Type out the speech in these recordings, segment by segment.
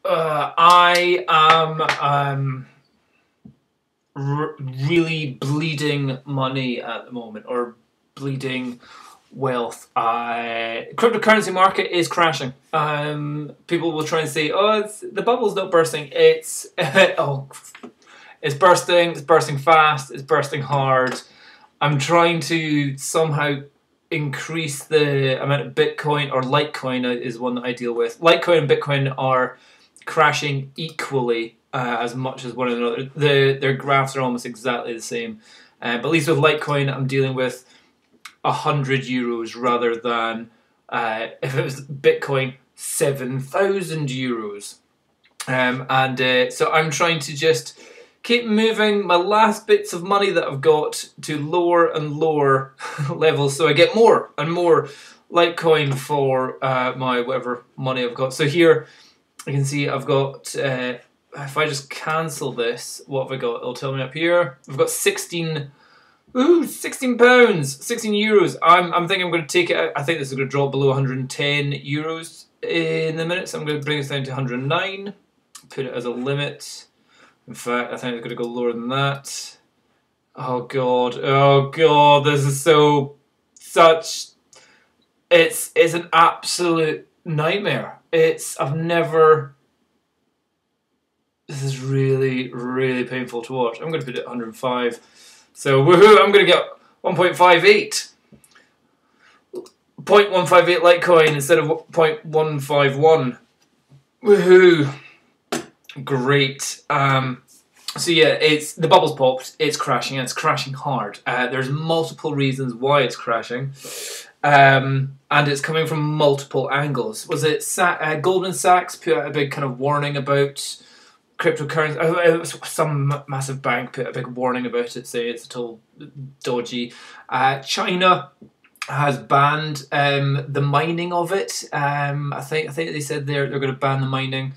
I am really bleeding money at the moment, or bleeding wealth. Cryptocurrency market is crashing. People will try and say, "Oh, the bubble's not bursting." It's oh, it's bursting. It's bursting fast. It's bursting hard. I'm trying to somehow increase the amount of Bitcoin, or Litecoin is one that I deal with. Litecoin and Bitcoin are crashing equally as much as one another. Their graphs are almost exactly the same. But at least with Litecoin, I'm dealing with €100 rather than if it was Bitcoin, €7,000. So I'm trying to just keep moving my last bits of money that I've got to lower and lower levels, so I get more and more Litecoin for my whatever money I've got. So here you can see I've got, if I just cancel this, what have I got? It'll tell me up here. I've got 16 pounds, 16 euros. I'm thinking I'm going to take it out. I think this is going to drop below 110 euros in a minute, so I'm going to bring this down to 109, put it as a limit. In fact, I think it's going to go lower than that. Oh god, this is it's an absolute nightmare. This is really, really painful to watch. I'm going to put it at 105. So, woohoo, I'm going to get 1.58. 0.158 Litecoin instead of 0.151. Woohoo. Great. So yeah, the bubble's popped. It's crashing, and it's crashing hard. There's multiple reasons why it's crashing. And it's coming from multiple angles. Was it Goldman Sachs put out a big kind of warning about cryptocurrency? Some massive bank put a big warning about it, saying it's all dodgy. China has banned the mining of it. I think they said they're going to ban the mining.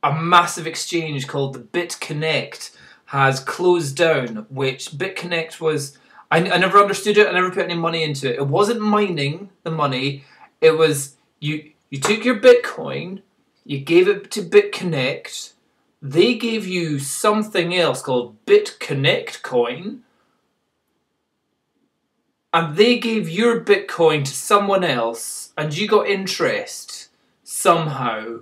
A massive exchange called the BitConnect has closed down, which BitConnect was... I never understood it. I never put any money into it. It wasn't mining the money. It was you took your Bitcoin, you gave it to BitConnect, they gave you something else called BitConnect coin, and they gave your Bitcoin to someone else, and you got interest somehow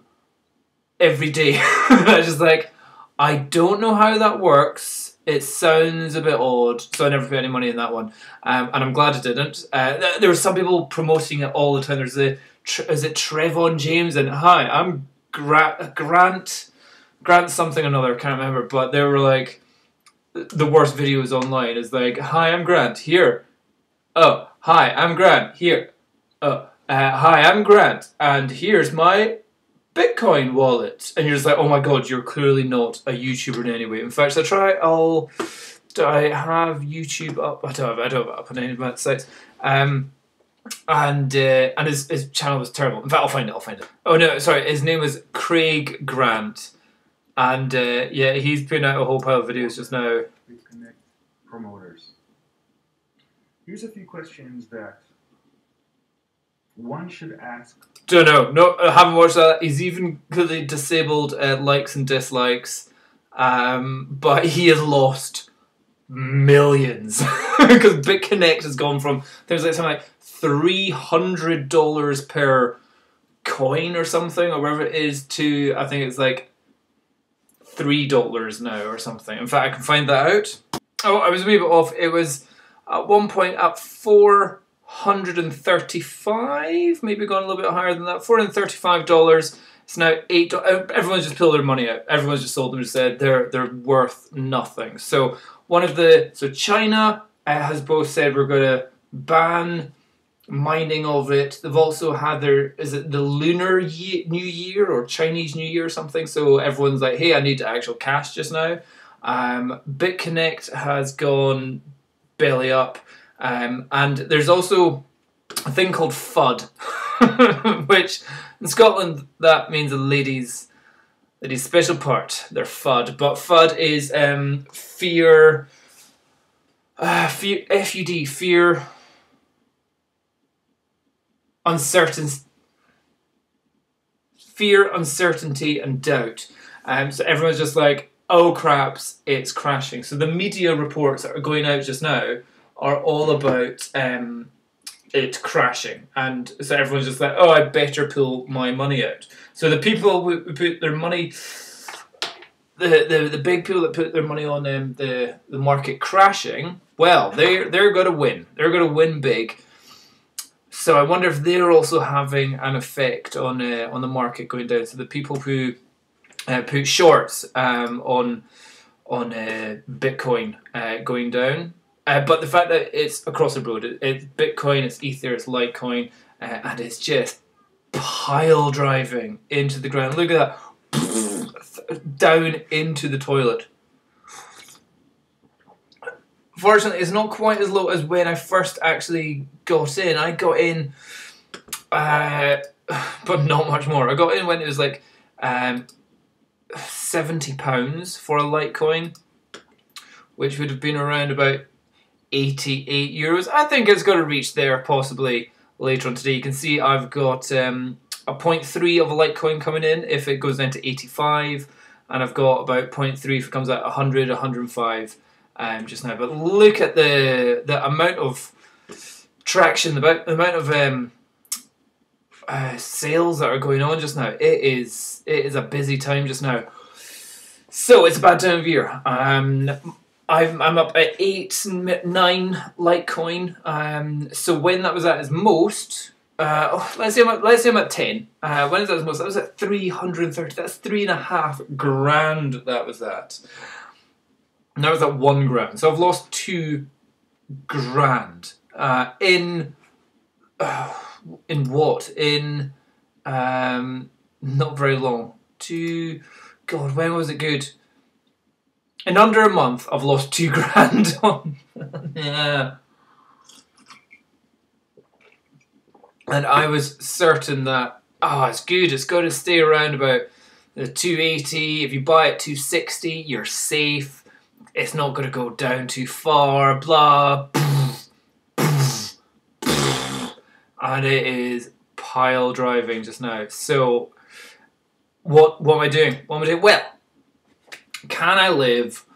every day. I was just like, I don't know how that works. It sounds a bit odd, so I never put any money in that one. And I'm glad I didn't. There were some people promoting it all the time. There's is it Trevon James? And hi, I'm Grant something or another, I can't remember. But they were like, the worst videos online is like, hi, I'm Grant, here. Oh, hi, I'm Grant, here. Oh, hi, I'm Grant, and here's my Bitcoin wallet. And you're just like, oh my god, you're clearly not a YouTuber in any way. In fact, do I have YouTube up? I don't have it up on any of my sites. And his channel was terrible. In fact, I'll find it. Oh no, sorry, his name was Craig Grant. And yeah, he's putting out a whole pile of videos just now. Connect promoters. Here's a few questions that one should ask. Don't know. No, I haven't watched that. He's even completely disabled likes and dislikes. But he has lost millions. Because BitConnect has gone from, there's like something like $300 per coin or something, or whatever it is, to, I think it's like $3 now or something. In fact, I can find that out. Oh, I was a wee bit off. It was at one point at 435, maybe gone a little bit higher than that. $435. It's now $8. Everyone's just pulled their money out. Everyone's just sold them and said they're worth nothing. So China has both said we're going to ban mining of it. They've also had is it the Lunar New Year or Chinese New Year or something? So everyone's like, hey, I need actual cash just now. BitConnect has gone belly up. And there's also a thing called FUD, which in Scotland that means a lady's special part. They're FUD, but FUD is fear, FUD, fear, uncertain. fear, uncertainty, and doubt. So everyone's just like, oh craps, it's crashing. So the media reports that are going out just now are all about it crashing. And so everyone's just like, oh, I better pull my money out. So the people who put their money, the big people that put their money on the market crashing, well, they're going to win. They're going to win big. So I wonder if they're also having an effect on the market going down. So the people who put shorts on Bitcoin going down, but the fact that it's across the board, it's Bitcoin, it's Ether, it's Litecoin, and it's just pile driving into the ground. Look at that, down into the toilet. Fortunately, it's not quite as low as when I first actually got in. I got in, but not much more. I got in when it was like £70 for a Litecoin, which would have been around about €88. I think it's going to reach there possibly later on today. You can see I've got a 0.3 of a Litecoin coming in if it goes down to 85, and I've got about 0.3 if it comes out 100, 105 just now. But look at the amount of traction, the amount of sales that are going on just now. It is a busy time just now. So it's a bad time of year. I'm up at 8, 9 Litecoin. So when that was at its most, let's say I'm at 10. When is that its most? That was at 330. That's $3,500. That was that. And that was at £1 grand. So I've lost £2,000 in what? In not very long. God, when was it good? In under a month, I've lost £2,000 on. Yeah. And I was certain that, it's good. It's going to stay around about the 280. If you buy at 260, you're safe. It's not going to go down too far. Blah. And it is pile driving just now. So, what am I doing? Well, can I live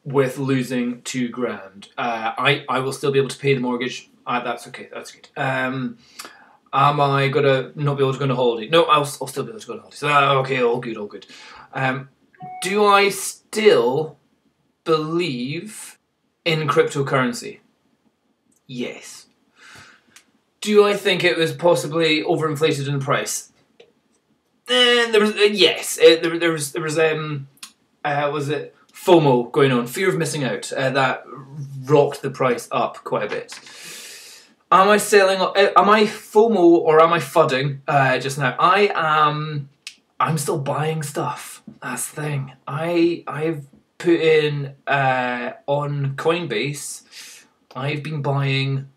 with losing £2,000? I will still be able to pay the mortgage. That's okay. That's good. Am I gonna not be able to go on a holiday? No, I'll still be able to go on a holiday. So okay, all good, all good. Do I still believe in cryptocurrency? Yes. Do I think it was possibly overinflated in the price? There was yes. There was was it FOMO going on, fear of missing out, that rocked the price up quite a bit. Am I selling? Am I FOMO or am I fudding just now? I'm still buying stuff. That's the thing. I've put in on Coinbase. I've been buying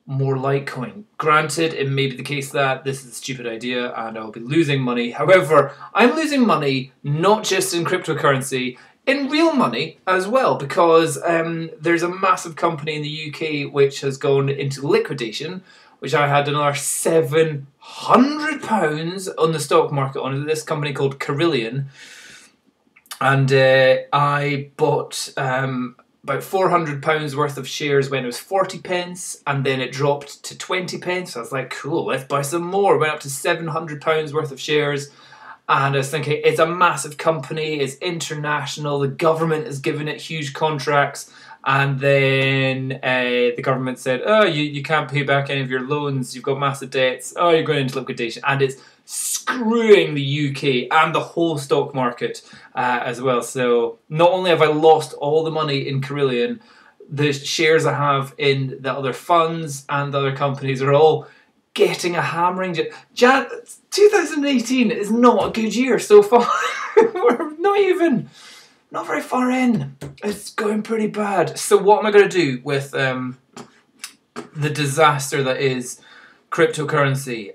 more Litecoin. Granted, it may be the case that this is a stupid idea and I'll be losing money. However, I'm losing money not just in cryptocurrency, in real money as well, because there's a massive company in the UK which has gone into liquidation, which I had another £700 on the stock market on this company called Carillion. And I bought about £400 worth of shares when it was 40p, and then it dropped to 20p. So I was like, cool, let's buy some more. Went up to £700 worth of shares. And I was thinking, it's a massive company, it's international, the government has given it huge contracts. And then the government said, oh, you can't pay back any of your loans, you've got massive debts, oh, you're going into liquidation. And it's screwing the UK and the whole stock market as well. So not only have I lost all the money in Carillion, the shares I have in the other funds and the other companies are all getting a hammering. 2018 is not a good year so far. We're not very far in. It's going pretty bad. So what am I going to do with the disaster that is cryptocurrency?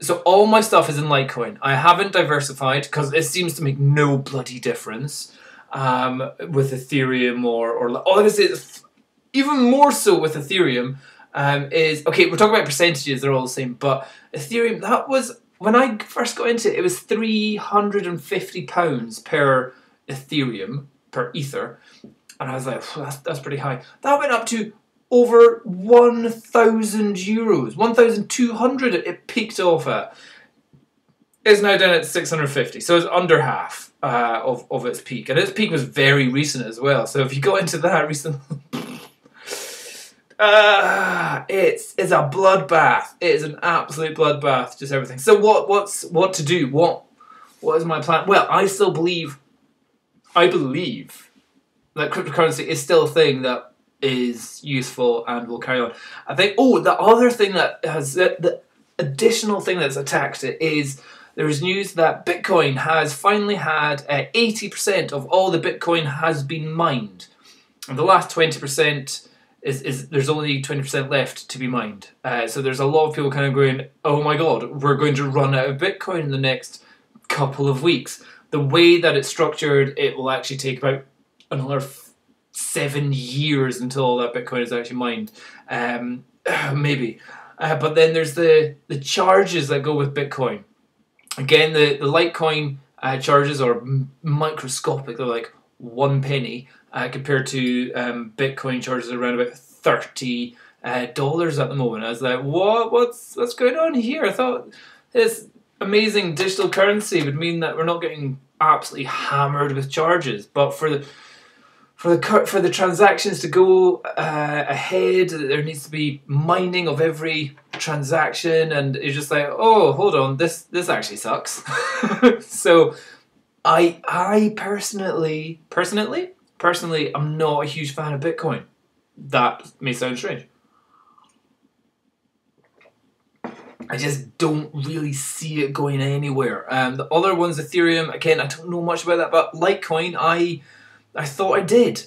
So all my stuff is in Litecoin. I haven't diversified because it seems to make no bloody difference with Ethereum or honestly, even more so with Ethereum. Is okay. We're talking about percentages; they're all the same. But Ethereum, that was when I first got into it, it was £350 per Ethereum, per Ether. And I was like, that's pretty high. That went up to over €1,000. 1,200 it peaked off at. It's now down at 650, so it's under half of its peak. And its peak was very recent as well. So if you got into that recently, it's a bloodbath. It is an absolute bloodbath, just everything. So what to do? What is my plan? Well, I believe that cryptocurrency is still a thing that is useful and will carry on. I think, the other thing that has, the additional thing that's attacked it is there's news that Bitcoin has finally had 80% of all the Bitcoin has been mined. And the last 20% is there's only 20% left to be mined. So there's a lot of people kind of going, oh my God, we're going to run out of Bitcoin in the next couple of weeks. The way that it's structured, it will actually take about another 7 years until all that Bitcoin is actually mined. Maybe. But then there's the charges that go with Bitcoin. Again, the Litecoin charges are microscopic. They're like 1 penny compared to Bitcoin charges around about $30 at the moment. I was like, what's going on here? I thought this amazing digital currency would mean that we're not getting absolutely hammered with charges, but for the transactions to go ahead, there needs to be mining of every transaction, and it's just like, oh, hold on, this actually sucks. So I personally, I'm not a huge fan of Bitcoin. That may sound strange. I just don't really see it going anywhere. The other one's Ethereum. Again, I don't know much about that, but Litecoin, I thought I did,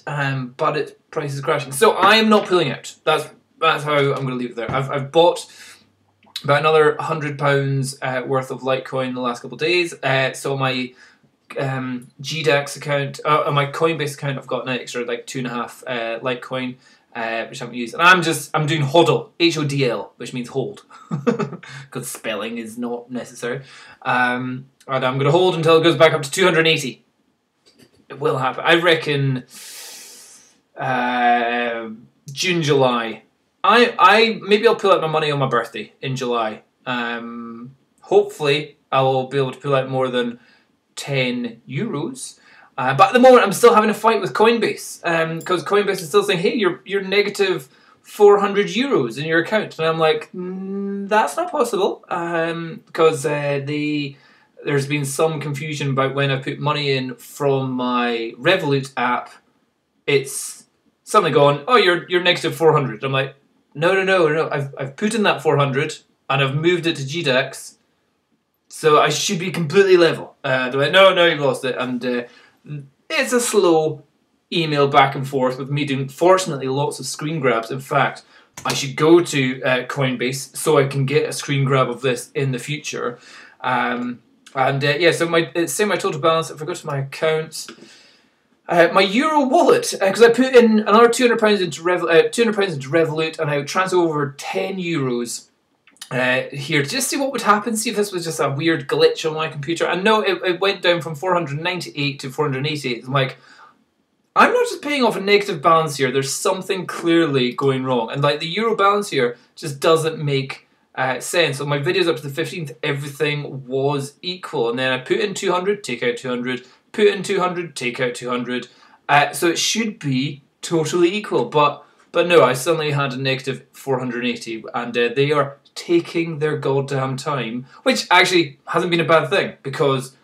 but its price is crashing. So I am not pulling out. That's how I'm going to leave it there. I've bought about another £100 worth of Litecoin in the last couple of days. So my GDAX account, on my Coinbase account, I've got an extra like 2.5 Litecoin, which I haven't used. And I'm doing HODL, HODL, which means hold, because spelling is not necessary. And I'm going to hold until it goes back up to 280. It will happen. I reckon June, July. Maybe I'll pull out my money on my birthday in July. Hopefully I'll be able to pull out more than €10. But at the moment I'm still having a fight with Coinbase, because Coinbase is still saying, hey, you're negative €400 in your account. And I'm like, that's not possible, because there's been some confusion about when I put money in from my Revolut app. It's suddenly gone, oh, you're negative 400. I'm like, no. I've put in that 400 and I've moved it to GDAX, so I should be completely level. They're like, no, you've lost it. And it's a slow email back and forth with me doing, fortunately, lots of screen grabs. In fact, I should go to Coinbase so I can get a screen grab of this in the future. So it's saying my total balance. If I go to my accounts, my Euro wallet, because I put in another £200 into Revolut, and I would transfer over €10 here to just see what would happen. See if this was just a weird glitch on my computer. And no, it went down from 498 to 488. I'm like, I'm not just paying off a negative balance here. There's something clearly going wrong, and like the Euro balance here just doesn't make sense. On my videos up to the 15th, everything was equal, and then I put in 200, take out 200, put in 200, take out 200. So it should be totally equal, but no, I suddenly had a negative 480, and they are taking their goddamn time, which actually hasn't been a bad thing because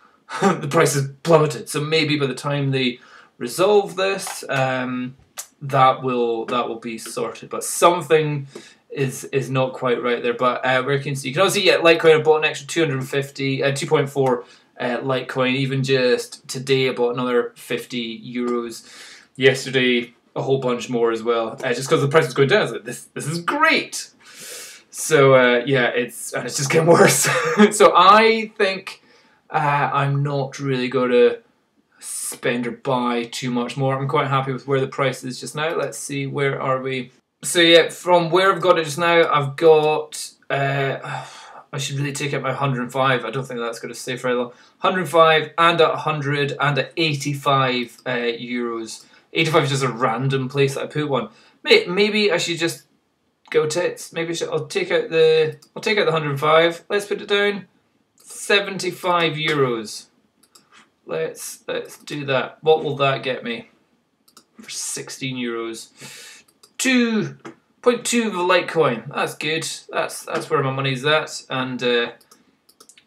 the price has plummeted. So maybe by the time they resolve this, that will be sorted. But something is not quite right there. But where you can see, Litecoin, I bought an extra 2.4 Litecoin. Even just today, I bought another €50. Yesterday, a whole bunch more as well. Just because the price was going down, I was like, this is great. So it's just getting worse. So I think I'm not really going to spend or buy too much more. I'm quite happy with where the price is just now. Let's see, where are we? So yeah, from where I've got it just now, I've got I should really take out my 105. I don't think that's going to stay very long. 105 and at 100 and at 85 euros. 85 is just a random place that I put one. Maybe I should just go tits. Maybe I'll take out the 105. Let's put it down. 75 euros. Let's do that. What will that get me? For 16 euros. 2.2 of a Litecoin. That's good. That's where my money's at. And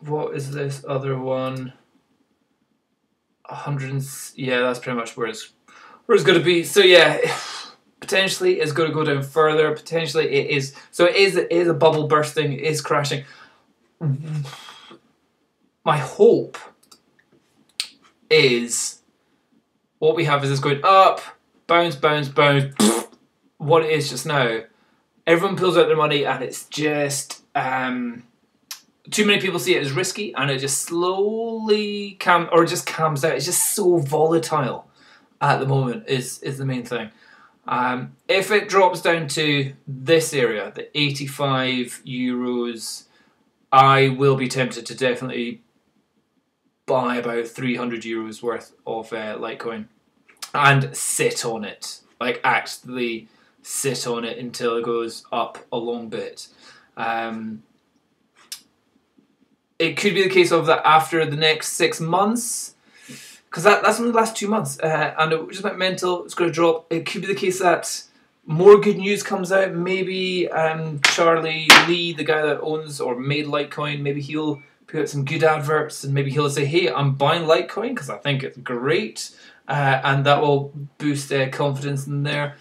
what is this other one? 100. Yeah, that's pretty much where it's going to be. So yeah, potentially it's going to go down further. Potentially it is. So it is a bubble bursting. It is crashing. My hope is what we have is it's going up, bounce, bounce, bounce. What it is just now, everyone pulls out their money and it's just too many people see it as risky and it just slowly calms out. It's just so volatile at the moment is the main thing. If it drops down to this area, the 85 euros, I will be tempted to definitely buy about 300 euros worth of Litecoin and sit on it, like actually sit on it until it goes up a long bit. It could be the case of that after the next 6 months, because that's only the last 2 months, and it just went mental. It's going to drop. It could be the case that more good news comes out. Maybe Charlie Lee, the guy that owns or made Litecoin, maybe he'll put out some good adverts, and maybe he'll say, "Hey, I'm buying Litecoin because I think it's great," and that will boost confidence in there.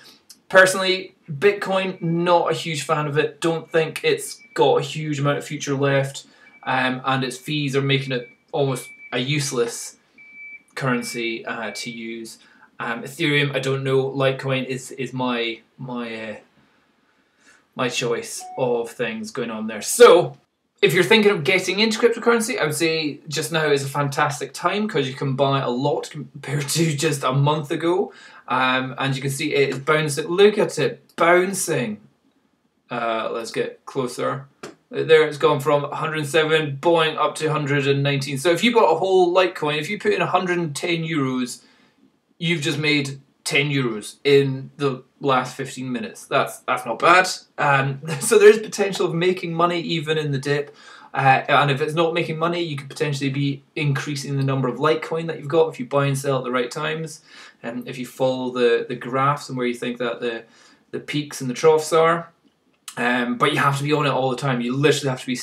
Personally, Bitcoin, not a huge fan of it. Don't think it's got a huge amount of future left, and its fees are making it almost a useless currency to use. Ethereum, I don't know. Litecoin is my choice of things going on there. So, if you're thinking of getting into cryptocurrency, I would say just now is a fantastic time because you can buy a lot compared to just a month ago. And you can see it is bouncing. Look at it bouncing. Let's get closer. There it's gone from 107 boing up to 119. So if you bought a whole Litecoin, if you put in 110 euros, you've just made 10 euros in the last 15 minutes. That's not bad. So there is potential of making money even in the dip. And if it's not making money, you could potentially be increasing the number of Litecoin that you've got if you buy and sell at the right times. And if you follow the graphs and where you think that the peaks and the troughs are. But you have to be on it all the time. You literally have to be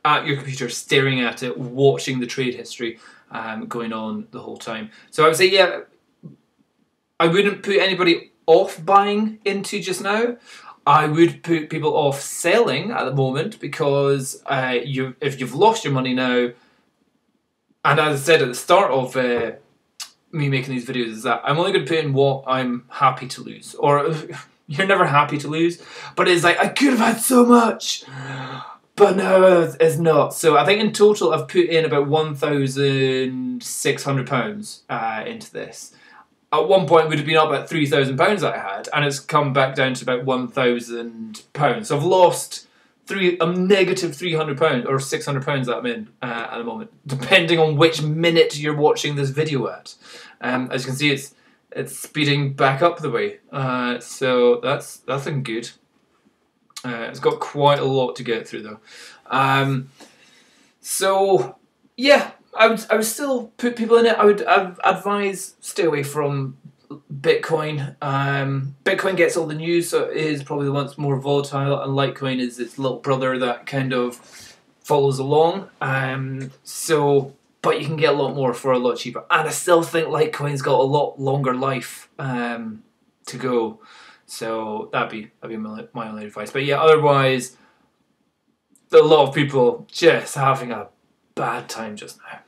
at your computer, staring at it, watching the trade history going on the whole time. So I would say, yeah, I wouldn't put anybody off buying into just now. I would put people off selling at the moment because if you've lost your money now, and as I said at the start of me making these videos, is that I'm only going to put in what I'm happy to lose. Or you're never happy to lose, but it's like I could have had so much, but no, it's not. So I think in total I've put in about £1,600 into this. At one point, it would have been up at £3,000 that I had, and it's come back down to about £1,000. So I've lost a negative £300 or £600 that I'm in at the moment, depending on which minute you're watching this video at. As you can see, it's speeding back up the way, so that's looking good. It's got quite a lot to get through though. So yeah. I would still put people in it. I would advise stay away from Bitcoin. Bitcoin gets all the news, so it is probably the one that's more volatile, and Litecoin is its little brother that kind of follows along. But you can get a lot more for a lot cheaper. And I still think Litecoin's got a lot longer life to go. So that'd be my only advice. But yeah, otherwise, a lot of people just having a bad time just now.